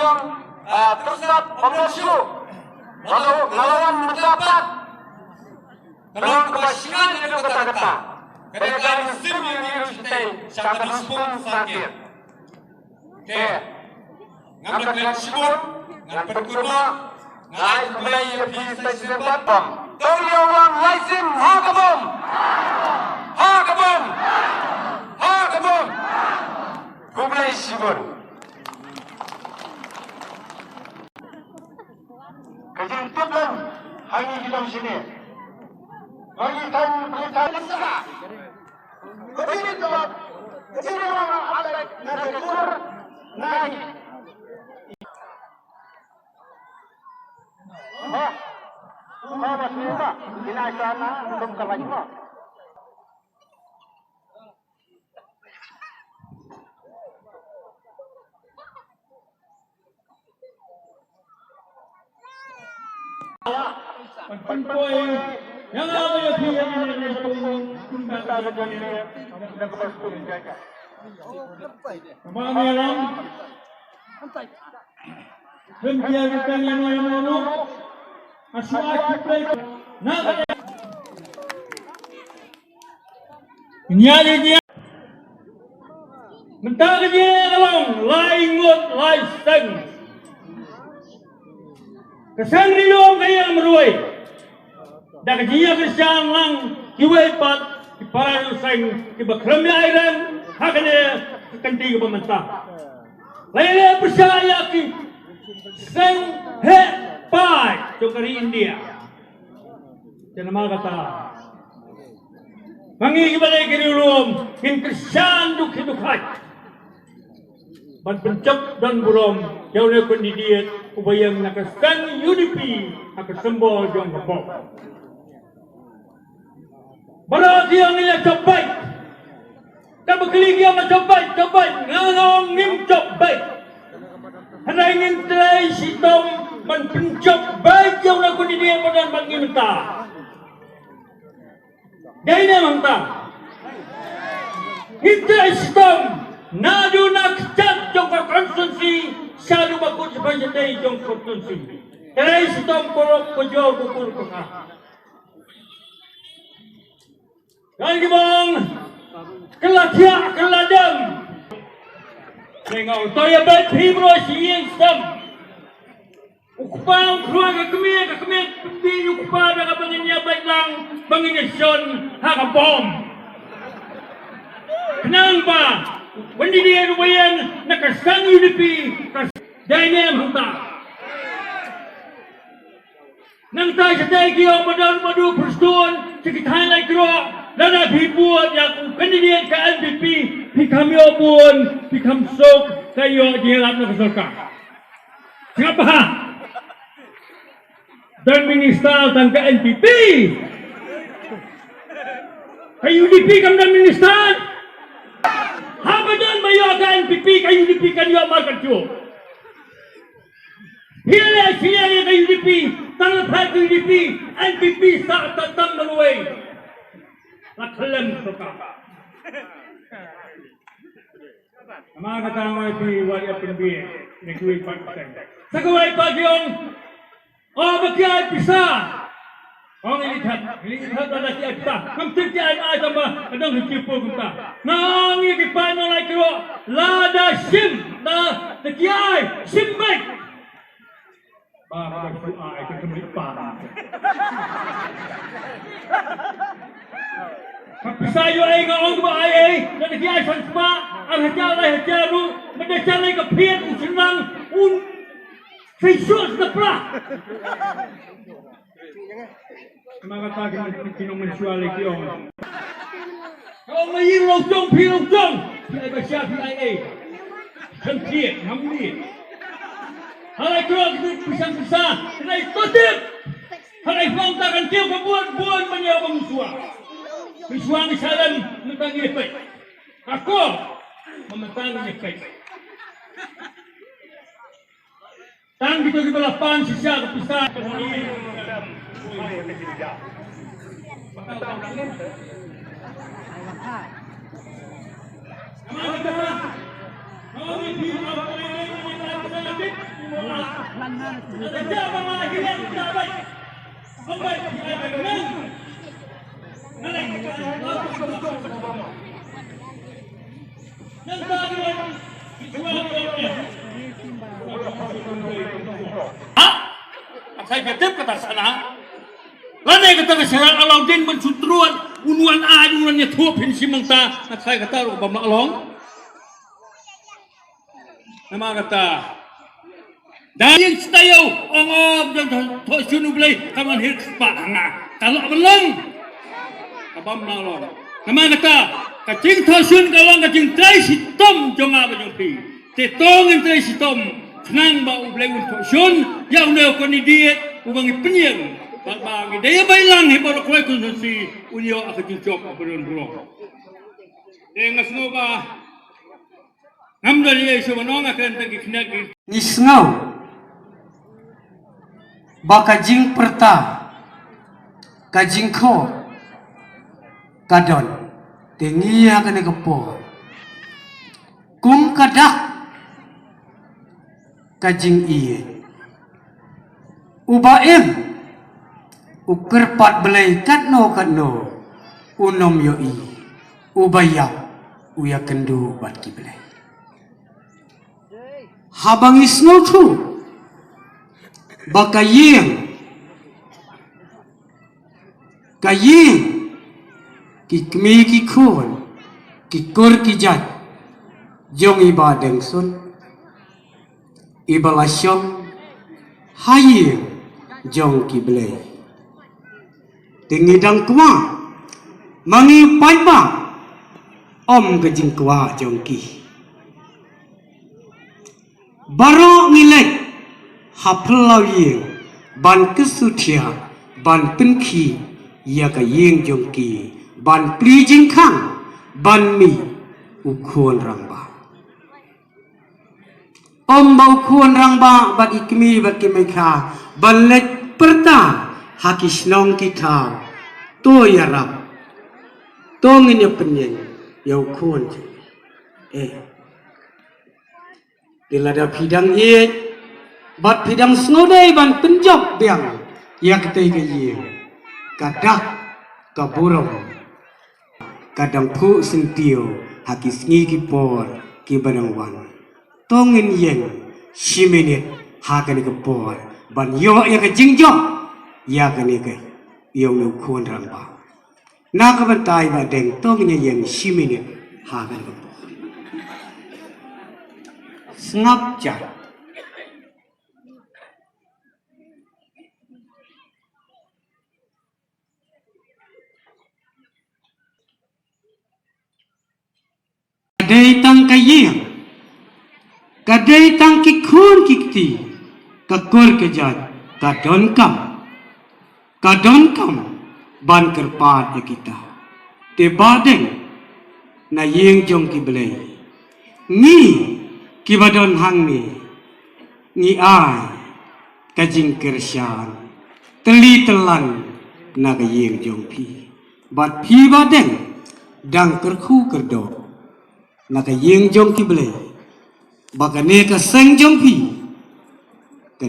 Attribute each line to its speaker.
Speaker 1: yang tersesat pembersih melawan mendapat melawan kebasingan itu kata-kata mereka musim yang dirusutai sangat dispun sakit ngambil dengan sibuk ngambil kurma ngai mulai lebih stasiun batang tolong orang lazim hakabum kumulai sibuk kejadian hari kita di sini bagi kami berita besar begini orang ada nakur naik masih ini sana untuk kelanjutan
Speaker 2: Penpoy yang ada yang kita jadi dan kebaskuan jaga. Kemarin kemudian yang mana asal kita nak nyari dia mentah dia orang Ngut Lyngdoh kesan rilong kaya meruai dah kejia kesan lang kiwaipat di para ruseng di bakramnya airan haknya kenti ke pemerintah lele percaya ki seng he pai jokari India jangan kata mangi kibalai kirilom hin kesan duk hidukai ban pencap dan burom jauh dari pendidikan ubayang nakasang UDP akan sembol jom bapok berarti yang ini cobaik dan berkeligi yang cobaik nganong nim cobaik hendak ingin terai sitom ban pencap baik jauh dari pendidikan badan bagi mentah dia ini mentah hintai sitom nadu nak cat jong konstitusi sadu bakut sepanjang dari jong konstitusi terai sitom korok kejol kukur kekah dan gimang kelatiak keladam tengok toya bat hibro siyeng stem ukupang keluarga kemir pembi ukupang dah banginnya baik lang banginnya son haka bom kenapa pendidikan ubayan nakasang UDP dainem hangta nang tay sa tay kiyo madu perstuan sekitar lagi kiro lana bibuat yang pendidikan ke NPP pikam yobun pikam sok kayo Jingialap na kasolka siapa dan minister dan ke NPP ke UDP kam dan minister Habadan mayo ka NPP kay UDP kanyo magkatyo. Hila siya kay UDP, tanggap kay UDP, NPP sa tatang maluway. Nakalam ko ka. Mga katangay pi wali at pinabiyay, nagkuwig pagpatay. Sa kaway pag yung, bagyay pisa. Ang ilithat na siya kita. Ang titiyan ay sama, anong hikipo kita. Nang ikipan ng laikiro, lada sim na nakiyay, simbay. Para ay katulit pa. Pagpisayo ay ngaong ba ay na nakiyay sa spa, ang hajar ay hajaru, nagdasyan ay kapiyan, usinang, facials na pra. Mga tagin ng kinong-mensuality yun. Kung may hirong-tong, hirong-tong! Siya ba siya, PIA? Sangkiyat, hamliit. Halay ko, pisang-pisa, halay totip! Halay pangtakan kiyo, kabuan-buan man niya ang muswa. Muswa ang isalan, matang ipay. Ako, mamatang ipay. Tang dito gibalapan siya, kapisa. Kamu Saya ketip kata sana. Lane kata keseran Alaudin mensutruan unuan aduannya tua Pynshgaiñ mangta. Saya kata rubah maklong. Nama kata. Dan yang setayo ongop dan tosun ublay kaman hir kepak hanga. Kalau belum kabam maklong. Nama kata kacing tosun kalong kacing trai sitom jonga bajong pi. Tetongin trai sitom. Senang ba ublay untuk sun yang leo koni diet ubangi penyeng bagi daya bailang hebat kolai konsumsi unyo akan jok akan burung dengan semua namdan ye sebenong akan tagi kena
Speaker 3: nisngau bakajing perta kajing ko kadon tengia kena kepo kum kadak kajing iye ubaim ukerpat belai katno unom yoi ubayap uya kendu batki belai habang isno tu bakayeng kikmi kikon kikor kijat jong ibadeng sun ibalasyong hayir jong kiblay tingidang kwa mangi Paitbah om kejing kwa jong ki baro ngilek haplau yeng ban kesutia ban penki ya ka yeng jong ki ban pli jing khang ban mi ukhuan rangba om bau kuan rangba bat ikmi bat kimekha balek perta hakisnong kita to yarap to ngin penyen yau kuan dilada pidang ye bat pidang snodai ban penjop biang ya ketai ke ye kadak kaburong kadang pu sentio hakisngi kipor kibanangwan tongin yen simenit hakan ke por ban yo ya ke jingjo ya ke ni ke yo lu kuan ramba na ka bantai ba deng tongin yen simenit hakan ke por snap ja dei tang kayeng kadai tang kikun kikti kakor kejat kadon kam ban kerpat ya kita te badeng na yeng jong ki belai ni kibadon hang ni ai kajing kersyan teli telan na ka yeng jong pi bat pi badeng dang kerku kerdo na ka yeng jong ki belai bakane ka seng jong pi